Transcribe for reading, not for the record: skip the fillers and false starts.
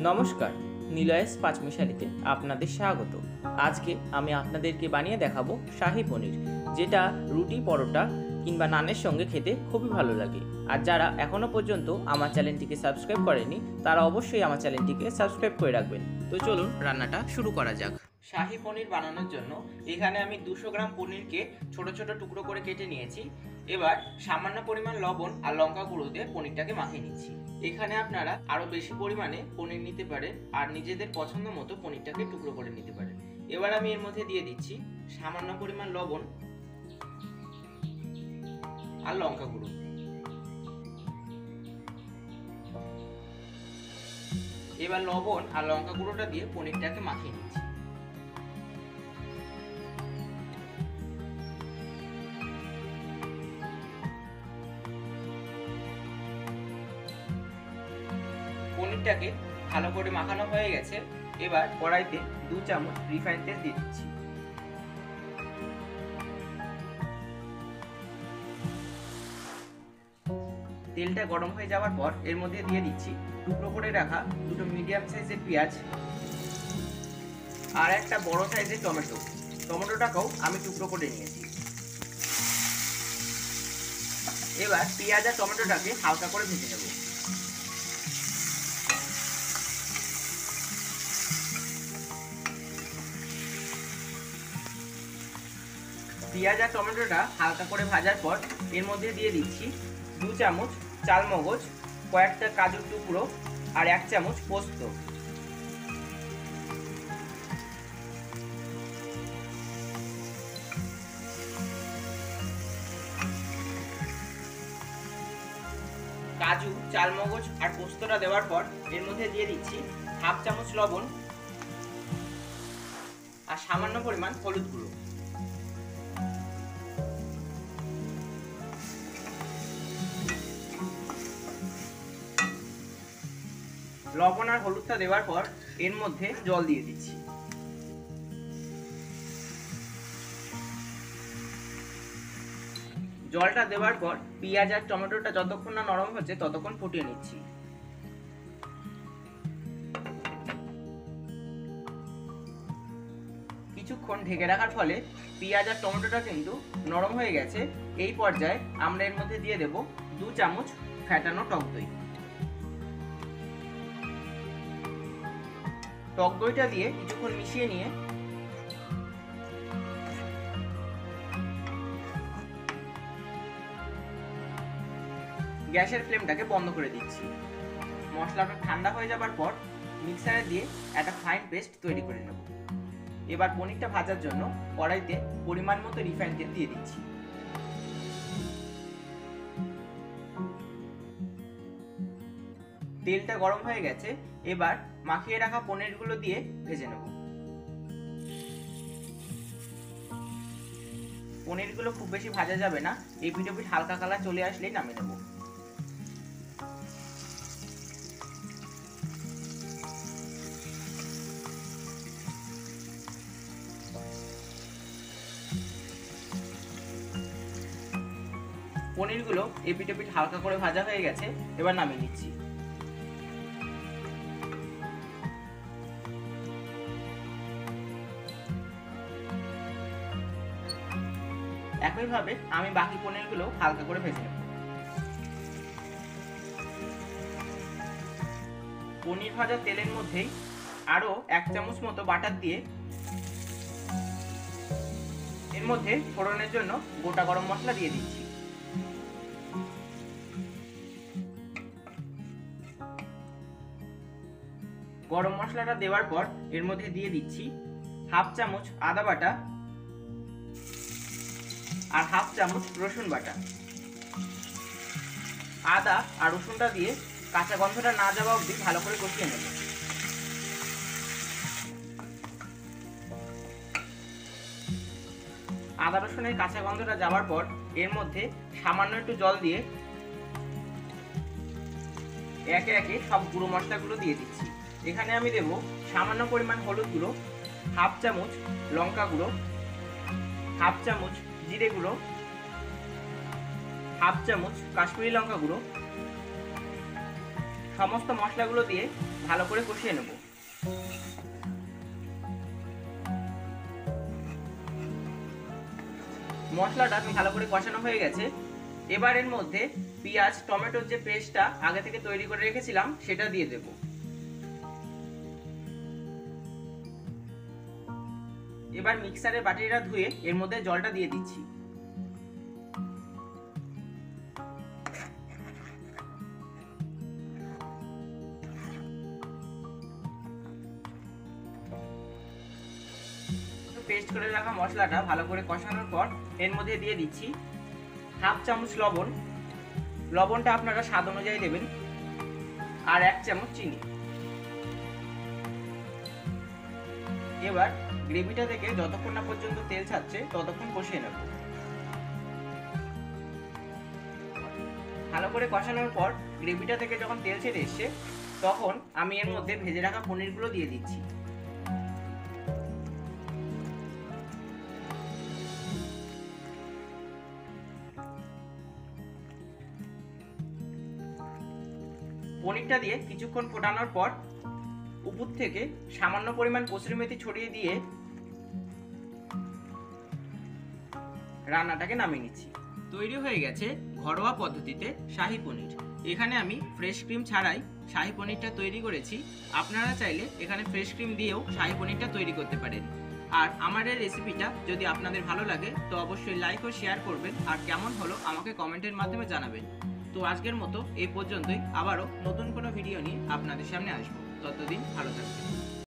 নমস্কার, নিলয়েস পাঁচমিশালিতে আপনাদের স্বাগত। আজকে আমি আপনাদেরকে বানিয়ে দেখাবো শাহি পনির, যেটা রুটি, পরোটা কিংবা নানের সঙ্গে খেতে খুবই ভালো লাগে। আর যারা এখনও পর্যন্ত আমার চ্যানেলটিকে সাবস্ক্রাইব করেনি তারা অবশ্যই আমার চ্যানেলটিকে সাবস্ক্রাইব করে রাখবেন। তো চলুন রান্নাটা শুরু করা যাক। শাহি পনির বানানোর জন্য এখানে আমি 200 গ্রাম পনিরকে ছোট ছোট টুকরো করে কেটে নিয়েছি। এবার সামান্য পরিমাণ লবণ আর লঙ্কা গুঁড়ো দিয়ে পনিরটাকে মাখিয়ে নিচ্ছি। এখানে আপনারা আরো বেশি পরিমাণে পনির নিতে পারেন আর নিজেদের পছন্দ মতো পনিরটাকে টুকরো করে নিতে পারেন। এবার আমি এর মধ্যে দিয়ে দিচ্ছি সামান্য পরিমাণ লবণ আর লঙ্কা গুঁড়ো। এবার লবণ আর লঙ্কা গুঁড়োটা দিয়ে পনিরটাকে মাখিয়ে নিচ্ছি। পনিরটাকে ভালো করে মাখানো হয়ে গেছে। এবার কড়াইতে 2 চামচ রিফাইন তেল দিয়ে দিচ্ছি। তেলটা গরম হয়ে যাওয়ার পর এর মধ্যে দিয়ে দিচ্ছি টুকরো করে রাখা দুটো মিডিয়াম সাইজের পেঁয়াজ আর একটা বড় সাইজের টমেটো। টমেটোটাকেও আমি টুকরো করে নিয়েছি। এবার পেঁয়াজ আর টমেটোটাকে হালকা করে ভেজে নেব। পেঁয়াজ আর টমেটোটা হালকা করে ভাজার পর এর মধ্যে দিয়ে দিচ্ছি 2 চামচ চাল মগজ, কয়েকটা কাজুর টুকরো আর 1 চামচ পোস্ত। কাজু, চাল মগজ আর পোস্তটা দেওয়ার পর এর মধ্যে দিয়ে দিচ্ছি 1/2 চামচ লবণ আর সামান্য পরিমাণ হলুদ গুঁড়ো। লবণ আর হলুদটা দেওয়ার পর এর মধ্যে জল দিয়ে দিচ্ছি। জলটা দেওয়ার পর পেঁয়াজ আর টমেটোটা যতক্ষণ না নরম হচ্ছে ততক্ষণ ফুটিয়ে নিচ্ছি। কিছুক্ষণ ঢেকে রাখার ফলে পেঁয়াজ আর টমেটোটা কিন্তু নরম হয়ে গেছে। এই পর্যায়ে আমরা এর মধ্যে দিয়ে দেব 2 চামচ ফ্যাটানো টক দই। টক দইটা দিয়ে কিছুক্ষণ মিশিয়ে নিয়ে গ্যাসের ফ্লেমটাকে বন্ধ করে দিচ্ছি। মশলাটা ঠান্ডা হয়ে যাবার পর মিক্সারে দিয়ে একটা ফাইন পেস্ট তৈরি করে নেব। এবার পনিরটা ভাজার জন্য কড়াইতে পরিমাণ মতো রিফাইন তেল দিয়ে দিচ্ছি। তেলটা গরম হয়ে গেছে। এবার মাখিয়ে রাখা পনিরগুলো দিয়ে ভেজে নেব। পনিরগুলো খুব বেশি ভাজা যাবে না, এই পিঠ হালকা কালার চলে আসলেই নামিয়ে নেব। পনিরগুলো এপিট ওপিট হালকা করে ভাজা হয়ে গেছে। এবার নামিয়ে নিচ্ছি। একইভাবে আমি বাকি পনিরগুলো হালকা করে ভেজে নেব। পনির ভাজা তেলের মধ্যেই আরো 1 চামচ মতো বাটার দিয়ে এর মধ্যে ফোড়নের জন্য গোটা গরম মশলা দিয়ে দিচ্ছি। গরম মশলাটা দেওয়ার পর এর মধ্যে দিয়ে দিচ্ছি 1/2 চামচ আদা বাটা আর 1/2 চামচ রসুন বাটা। আদা আর রসুনটা দিয়ে কাঁচা গন্ধটা না যাওয়া অবধি ভালো করে কষিয়ে নেব। আদা রসুনের কাঁচা গন্ধটা যাওয়ার পর এর মধ্যে সামান্য একটু জল দিয়ে একে একে সব গুঁড়ো মশলাগুলো দিয়ে দিচ্ছি। এখানে আমি দেব সামান্য পরিমাণ হলুদ গুঁড়ো, 1/2 চামচ লঙ্কা গুঁড়ো, 1/2 চামচ জিরে গুঁড়ো, 1/2 চামচ কাশ্মীরি লঙ্কা গুঁড়ো, সমস্ত মশলাগুলো দিয়ে ভালো করে কষিয়ে নেব। মশলাটা ভালো করে কষানো হয়ে গেছে। এবার এর মধ্যে পেঁয়াজ টমেটোর যে পেস্টটা আগে থেকে তৈরি করে রেখেছিলাম সেটা দিয়ে দেব। এবার মিক্সারের বাটিটা ধুয়ে এর মধ্যে জলটা দিয়ে দিচ্ছি। পেস্ট করে রাখা মশলাটা ভালো করে কষানোর পর এর মধ্যে দিয়ে দিচ্ছি হাফ চামচ লবণ। লবণটা আপনারা স্বাদ অনুযায়ী দেবেন। আর 1 চামচ চিনি। এবার গ্রেভিটা থেকে যতক্ষণ না পর্যন্ত তেল ছাড়ছে ততক্ষণ কষিয়ে নেব। ভালো করে কষানোর পর গ্রেভিটা থেকে যখন তেল ছেড়ে এসছে তখন আমি এর মধ্যে ভেজে রাখা পনিরগুলো দিয়ে দিচ্ছি। পনিরটা দিয়ে কিছুক্ষণ ফোটানোর পর উপর থেকে সামান্য পরিমাণ কসুরি মেথি ছড়িয়ে দিয়ে রান্নাটাকে নামিয়ে নিচ্ছি। তৈরি হয়ে গেছে ঘরোয়া পদ্ধতিতে শাহী পনির। এখানে আমি ফ্রেশ ক্রিম ছাড়াই শাহী পনিরটা তৈরি করেছি। আপনারা চাইলে এখানে ফ্রেশ ক্রিম দিয়েও শাহী পনিরটা তৈরি করতে পারেন। আর আমার এই রেসিপিটা যদি আপনাদের ভালো লাগে তো অবশ্যই লাইক ও শেয়ার করবেন, আর কেমন হলো আমাকে কমেন্টের মাধ্যমে জানাবেন। তো আজকের মতো এই পর্যন্তই। আবারও নতুন কোনো ভিডিও নিয়ে আপনাদের সামনে আসবো। ততদিন ভালো থাকবেন।